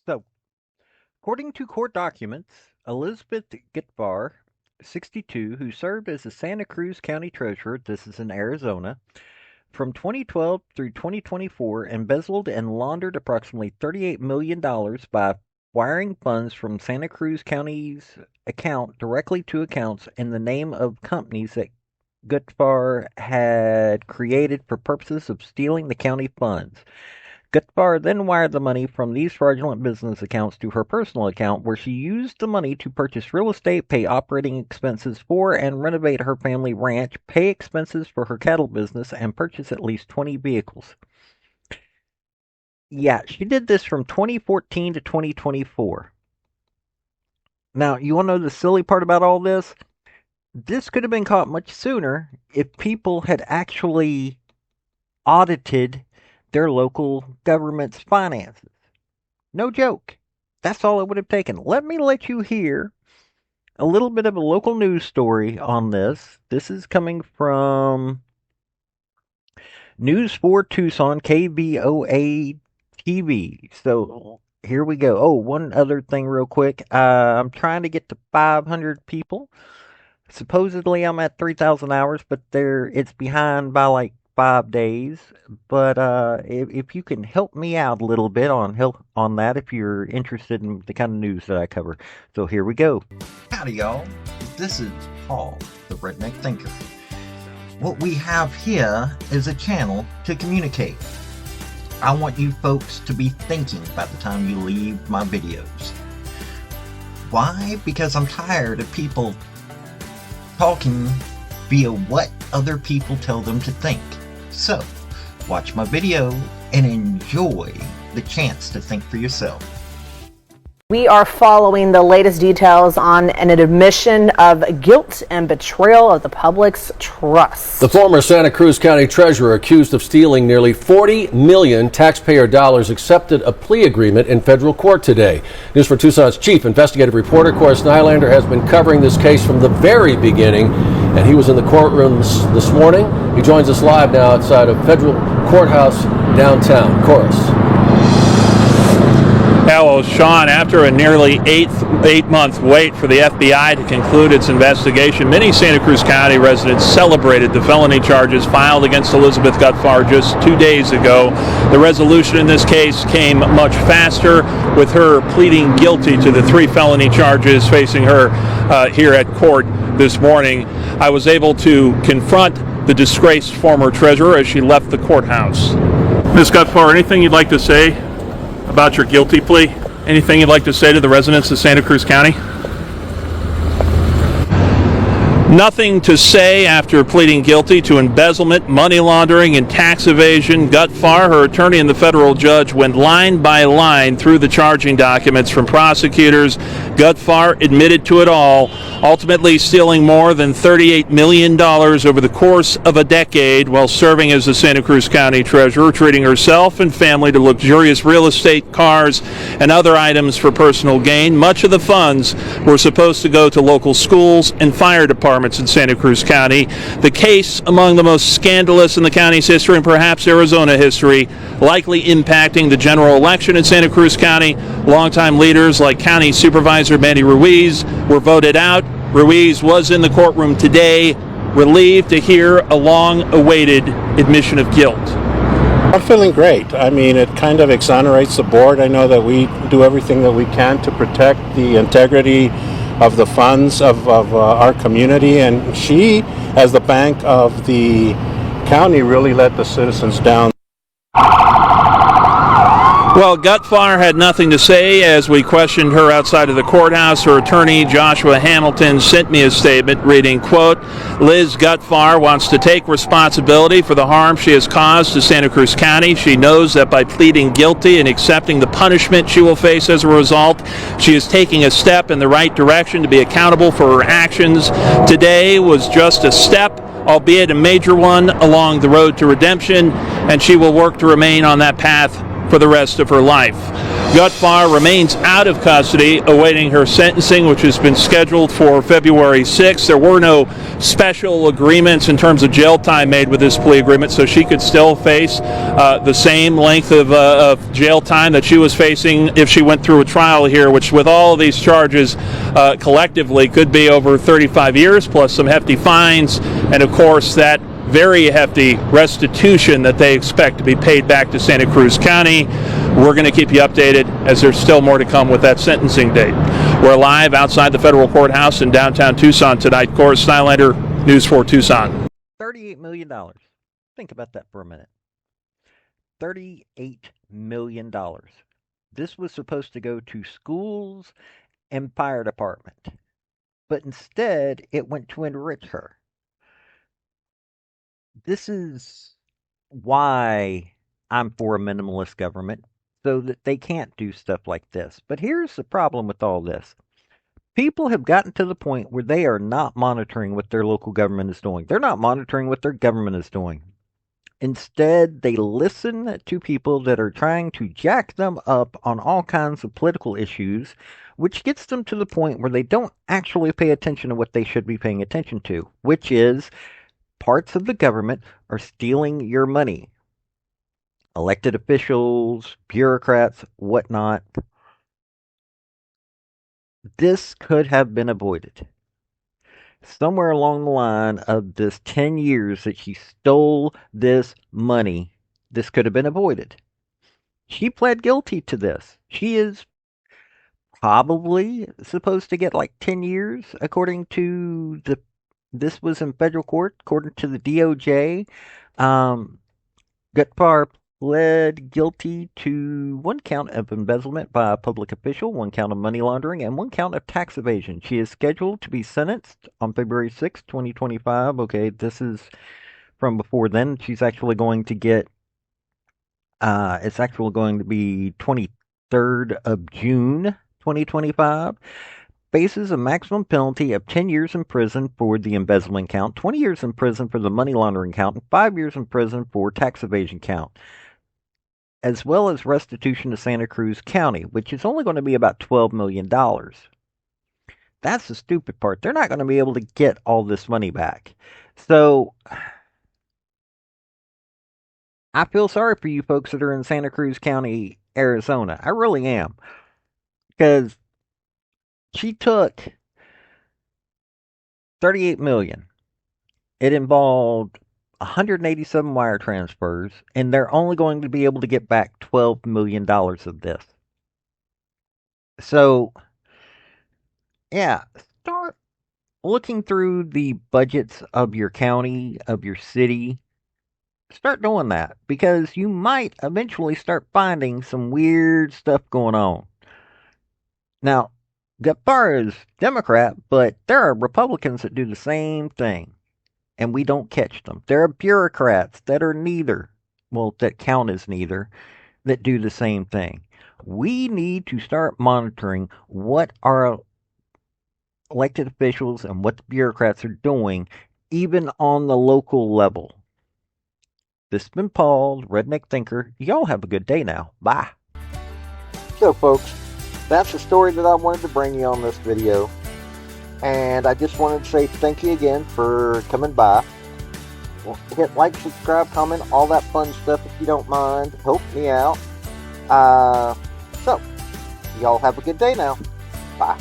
So, according to court documents, Elizabeth Gitvar, 62, who served as the Santa Cruz County Treasurer, this is in Arizona, from 2012 through 2024, embezzled and laundered approximately $38 million by wiring funds from Santa Cruz County's account directly to accounts in the name of companies that Gutfar had created for purposes of stealing the county funds. Gutfar then wired the money from these fraudulent business accounts to her personal account, where she used the money to purchase real estate, pay operating expenses for and renovate her family ranch, pay expenses for her cattle business, and purchase at least 20 vehicles. Yeah, she did this from 2014 to 2024. Now, you want to know the silly part about all this? This could have been caught much sooner if people had actually audited their local government's finances. No joke. That's all it would have taken. Let me let you hear a little bit of a local news story on this. This is coming from News 4 Tucson, KVOA TV. So here we go. Oh, one other thing real quick. I'm trying to get to 500 people. Supposedly I'm at 3,000 hours, but it's behind by like 5 days. But if you can help me out a little bit on that, if you're interested in the kind of news that I cover. So here we go. Howdy y'all, this is Paul, the Redneck Thinker. What we have here is a channel to communicate. I want you folks to be thinking by the time you leave my videos. Why? Because I'm tired of people talking via what other people tell them to think. So, watch my video and enjoy the chance to think for yourself. We are following the latest details on an admission of guilt and betrayal of the public's trust. The former Santa Cruz County Treasurer, accused of stealing nearly 40 million taxpayer dollars, accepted a plea agreement in federal court today. News for Tucson's chief investigative reporter, Cora Nylander, has been covering this case from the very beginning, and he was in the courtroom this morning. He joins us live now outside of Federal Courthouse downtown. Cora. Yeah, well, Sean, after a nearly eight-month wait for the FBI to conclude its investigation, many Santa Cruz County residents celebrated the felony charges filed against Elizabeth Gutfar just 2 days ago. The resolution in this case came much faster, with her pleading guilty to the 3 felony charges facing her here at court this morning. I was able to confront the disgraced former treasurer as she left the courthouse. Ms. Gutfar, anything you'd like to say about your guilty plea? Anything you'd like to say to the residents of Santa Cruz County? Nothing to say after pleading guilty to embezzlement, money laundering, and tax evasion. Gutfar, her attorney, and the federal judge went line by line through the charging documents from prosecutors. Gutfar admitted to it all, ultimately stealing more than $38 million over the course of a decade while serving as the Santa Cruz County Treasurer, treating herself and family to luxurious real estate, cars, and other items for personal gain. Much of the funds were supposed to go to local schools and fire departments in Santa Cruz County. The case among the most scandalous in the county's history and perhaps Arizona history, likely impacting the general election in Santa Cruz County. Longtime leaders like County Supervisor Manny Ruiz were voted out. Ruiz was in the courtroom today, relieved to hear a long-awaited admission of guilt. I'm feeling great. I mean, it kind of exonerates the board. I know that we do everything that we can to protect the integrity of the funds of our community, and she, as the bank of the county, really let the citizens down. Well, Gutfar had nothing to say as we questioned her outside of the courthouse. Her attorney, Joshua Hamilton, sent me a statement reading, quote, Liz Gutfar wants to take responsibility for the harm she has caused to Santa Cruz County. She knows that by pleading guilty and accepting the punishment she will face as a result, she is taking a step in the right direction to be accountable for her actions. Today was just a step, albeit a major one, along the road to redemption, and she will work to remain on that path for the rest of her life. Gutfar remains out of custody, awaiting her sentencing, which has been scheduled for February 6th. There were no special agreements in terms of jail time made with this plea agreement, so she could still face the same length of jail time that she was facing if she went through a trial here, which with all of these charges collectively could be over 35 years, plus some hefty fines, and of course that very hefty restitution that they expect to be paid back to Santa Cruz County. We're going to keep you updated as there's still more to come with that sentencing date. We're live outside the federal courthouse in downtown Tucson tonight. Corey Snylander, News 4 Tucson. $38 million. Think about that for a minute. $38 million. This was supposed to go to schools and fire department, but instead it went to enrich her. This is why I'm for a minimalist government, so that they can't do stuff like this. But here's the problem with all this. People have gotten to the point where they are not monitoring what their local government is doing. They're not monitoring what their government is doing. Instead, they listen to people that are trying to jack them up on all kinds of political issues, which gets them to the point where they don't actually pay attention to what they should be paying attention to, which is parts of the government are stealing your money. Elected officials, bureaucrats, whatnot. This could have been avoided. Somewhere along the line of this 10 years that she stole this money, this could have been avoided. She pled guilty to this. She is probably supposed to get like 10 years, according to this was in federal court, according to the DOJ. Gutfar pled guilty to one count of embezzlement by a public official, one count of money laundering, and one count of tax evasion. She is scheduled to be sentenced on February 6, 2025. Okay, this is from before then. She's actually going to get, it's actually going to be 23rd of June, 2025. Faces a maximum penalty of 10 years in prison for the embezzlement count, 20 years in prison for the money laundering count, and 5 years in prison for tax evasion count, as well as restitution to Santa Cruz County, which is only going to be about $12 million. That's the stupid part. They're not going to be able to get all this money back. So, I feel sorry for you folks that are in Santa Cruz County, Arizona. I really am. Because she took $38 million. It involved 187 wire transfers, and they're only going to be able to get back $12 million of this. So, yeah, start looking through the budgets of your county, of your city. Start doing that, because you might eventually start finding some weird stuff going on. Now, Gutfar is Democrat, but there are Republicans that do the same thing, and we don't catch them. There are bureaucrats that are neither, well, that count as neither, that do the same thing. We need to start monitoring what our elected officials and what the bureaucrats are doing, even on the local level. This has been Paul, the Redneck Thinker. Y'all have a good day now. Bye. So, folks, that's the story that I wanted to bring you on this video. And I just wanted to say thank you again for coming by. Hit like, subscribe, comment, all that fun stuff if you don't mind. Help me out. So, y'all have a good day now. Bye.